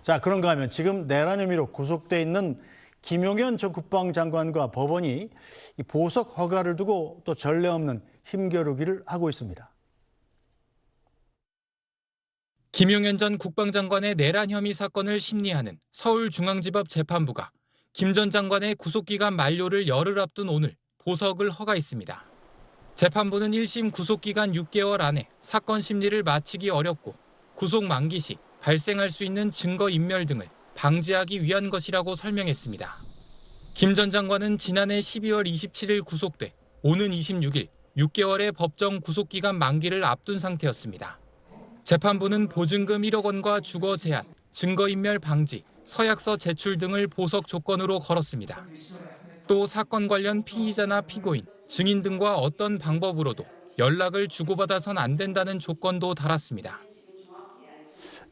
자, 그런가 하면 지금 내란 혐의로 구속돼 있는 김용현 전 국방장관과 법원이 이 보석 허가를 두고 또 전례 없는 힘겨루기를 하고 있습니다. 김용현 전 국방장관의 내란 혐의 사건을 심리하는 서울중앙지법 재판부가 김 전 장관의 구속기간 만료를 열흘 앞둔 오늘 보석을 허가했습니다. 재판부는 1심 구속기간 6개월 안에 사건 심리를 마치기 어렵고 구속 만기 시 발생할 수 있는 증거인멸 등을 방지하기 위한 것이라고 설명했습니다. 김 전 장관은 지난해 12월 27일 구속돼 오는 26일 6개월의 법정 구속기간 만기를 앞둔 상태였습니다. 재판부는 보증금 1억 원과 주거 제한, 증거인멸 방지, 서약서 제출 등을 보석 조건으로 걸었습니다. 또 사건 관련 피의자나 피고인, 증인 등과 어떤 방법으로도 연락을 주고받아선 안 된다는 조건도 달았습니다.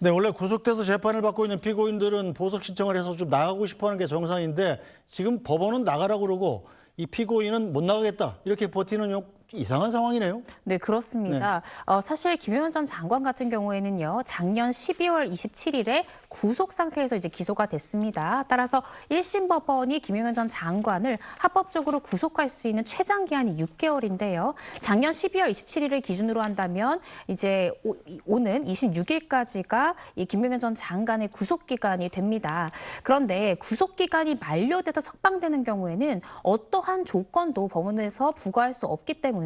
네, 원래 구속돼서 재판을 받고 있는 피고인들은 보석 신청을 해서 좀 나가고 싶어하는 게 정상인데 지금 법원은 나가라고 그러고 이 피고인은 못 나가겠다 이렇게 버티는 이상한 상황이네요. 네, 그렇습니다. 사실 김용현 전 장관 같은 경우에는요, 작년 12월 27일에 구속 상태에서 이제 기소가 됐습니다. 따라서 1심 법원이 김용현 전 장관을 합법적으로 구속할 수 있는 최장 기한이 6개월인데요. 작년 12월 27일을 기준으로 한다면 이제 오는 26일까지가 이 김용현 전 장관의 구속 기간이 됩니다. 그런데 구속 기간이 만료돼서 석방되는 경우에는 어떠한 조건도 법원에서 부과할 수 없기 때문에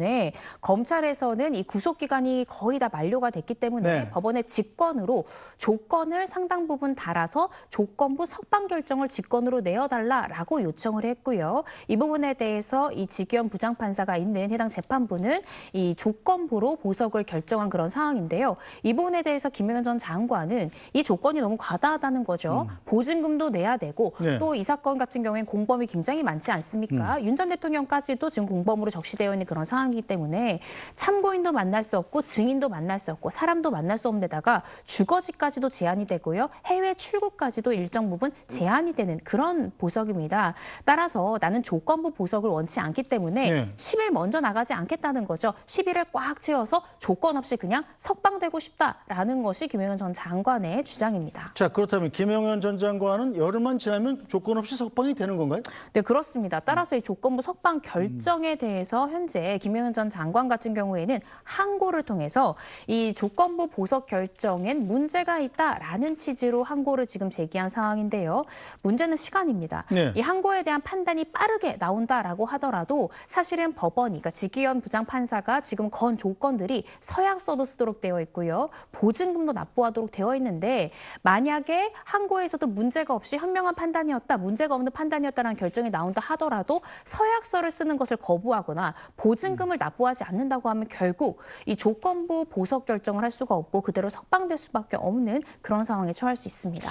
검찰에서는 이 구속기간이 거의 다 만료가 됐기 때문에 법원의 직권으로 조건을 상당 부분 달아서 조건부 석방 결정을 직권으로 내어달라라고 요청을 했고요. 이 부분에 대해서 이 지기현 부장판사가 있는 해당 재판부는 이 조건부로 보석을 결정한 그런 상황인데요. 이 부분에 대해서 김용현 전 장관은 이 조건이 너무 과다하다는 거죠. 보증금도 내야 되고 또 이 사건 같은 경우에는 공범이 굉장히 많지 않습니까? 윤 전 대통령까지도 지금 공범으로 적시되어 있는 그런 상황이기 때문에 참고인도 만날 수 없고 증인도 만날 수 없고 사람도 만날 수 없는 데다가 주거지까지도 제한이 되고요. 해외 출국까지도 일정 부분 제한이 되는 그런 보석입니다. 따라서 나는 조건부 보석을 원치 않기 때문에 10일 먼저 나가지 않겠다는 거죠. 10일을 꽉 채워서 조건 없이 그냥 석방되고 싶다라는 것이 김용현 전 장관의 주장입니다. 자, 그렇다면 김용현 전 장관은 열흘만 지나면 조건 없이 석방이 되는 건가요? 네, 그렇습니다. 따라서 이 조건부 석방 결정에 대해서 현재 김용현 전 장관 같은 경우에는 항고를 통해서 이 조건부 보석 결정엔 문제가 있다라는 취지로 항고를 지금 제기한 상황인데요. 문제는 시간입니다. 이 항고에 대한 판단이 빠르게 나온다라고 하더라도 사실은 법원이, 그러니까 지기현 부장판사가 지금 건 조건들이 서약서도 쓰도록 되어 있고요. 보증금도 납부하도록 되어 있는데 만약에 항고에서도 문제가 없이 현명한 판단이었다, 문제가 없는 판단이었다라는 결정이 나온다 하더라도 서약서를 쓰는 것을 거부하거나 보증금을 납부하지 않는다고 하면 결국 이 조건부 보석 결정을 할 수가 없고 그대로 석방될 수밖에 없는 그런 상황에 처할 수 있습니다.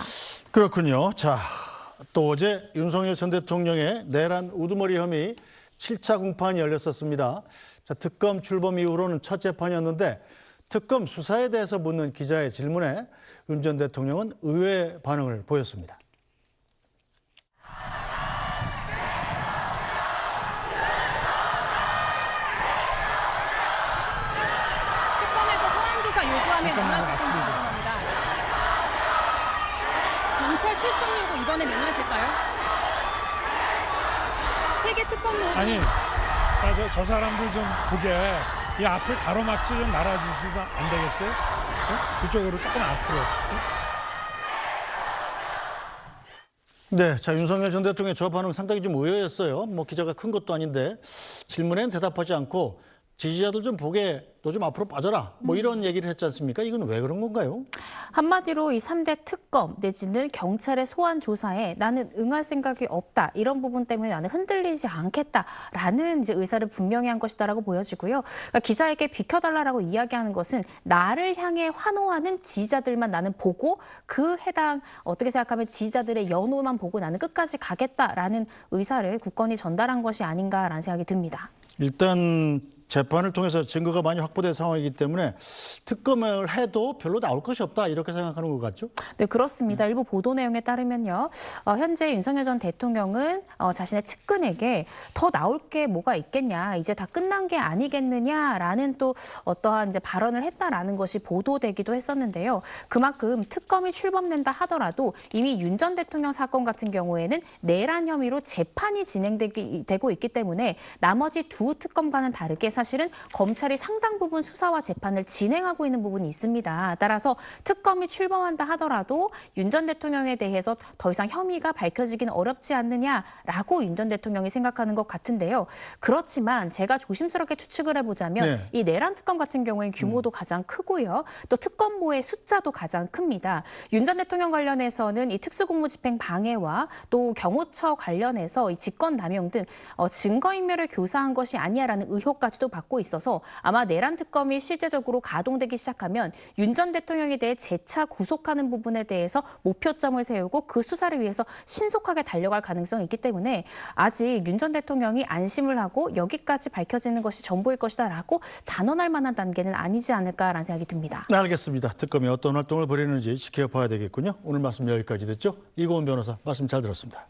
그렇군요. 자, 또 어제 윤석열 전 대통령의 내란 우두머리 혐의 7차 공판이 열렸었습니다. 자, 특검 출범 이후로는 첫 재판이었는데 특검 수사에 대해서 묻는 기자의 질문에 윤 전 대통령은 의외의 반응을 보였습니다. 요구하면 명하실 건지 궁금합니다. 경찰 출석 요구 이번에 명하실까요? 세계 특검 모두 아니, 저 사람들 좀 보게 이 앞을 가로막지 좀 말아주시면 안 되겠어요? 이쪽으로 조금 앞으로. 네, 자, 윤석열 전 대통령의 저 반응 상당히 좀 의외였어요. 뭐 기자가 큰 것도 아닌데 질문에는 대답하지 않고 지지자들 좀 보게 너 좀 앞으로 빠져라 뭐 이런 얘기를 했지 않습니까? 이건 왜 그런 건가요? 한마디로 이 3대 특검 내지는 경찰의 소환 조사에 나는 응할 생각이 없다. 이런 부분 때문에 나는 흔들리지 않겠다라는 이제 의사를 분명히 한 것이다라고 보여지고요. 그러니까 기자에게 비켜달라라고 이야기하는 것은 나를 향해 환호하는 지지자들만 나는 보고 그 해당 어떻게 생각하면 지지자들의 연호만 보고 나는 끝까지 가겠다라는 의사를 굳건히 전달한 것이 아닌가라는 생각이 듭니다. 일단 재판을 통해서 증거가 많이 확보된 상황이기 때문에 특검을 해도 별로 나올 것이 없다 이렇게 생각하는 것 같죠? 네, 그렇습니다. 일부 보도 내용에 따르면요. 현재 윤석열 전 대통령은 자신의 측근에게 더 나올 게 뭐가 있겠냐, 이제 다 끝난 게 아니겠느냐라는 또 어떠한 이제 발언을 했다라는 것이 보도되기도 했었는데요. 그만큼 특검이 출범된다 하더라도 이미 윤 전 대통령 사건 같은 경우에는 내란 혐의로 재판이 진행되고 있기 때문에 나머지 두 특검과는 다르게 사실은 검찰이 상당 부분 수사와 재판을 진행하고 있는 부분이 있습니다. 따라서 특검이 출범한다 하더라도 윤 전 대통령에 대해서 더 이상 혐의가 밝혀지기는 어렵지 않느냐라고 윤 전 대통령이 생각하는 것 같은데요. 그렇지만 제가 조심스럽게 추측을 해보자면 네. 이 내란 특검 같은 경우에는 규모도 가장 크고요. 또 특검보의 숫자도 가장 큽니다. 윤 전 대통령 관련해서는 이 특수공무집행 방해와 또 경호처 관련해서 이 직권남용 등 증거인멸을 교사한 것이 아니냐라는 의혹까지도 받고 있어서 아마 내란 특검이 실제적으로 가동되기 시작하면 윤 전 대통령에 대해 재차 구속하는 부분에 대해서 목표점을 세우고 그 수사를 위해서 신속하게 달려갈 가능성이 있기 때문에 아직 윤 전 대통령이 안심을 하고 여기까지 밝혀지는 것이 전부일 것이다라고 단언할 만한 단계는 아니지 않을까라는 생각이 듭니다. 네, 알겠습니다. 특검이 어떤 활동을 벌이는지 지켜봐야 되겠군요. 오늘 말씀 여기까지 듣죠. 이고은 변호사 말씀 잘 들었습니다.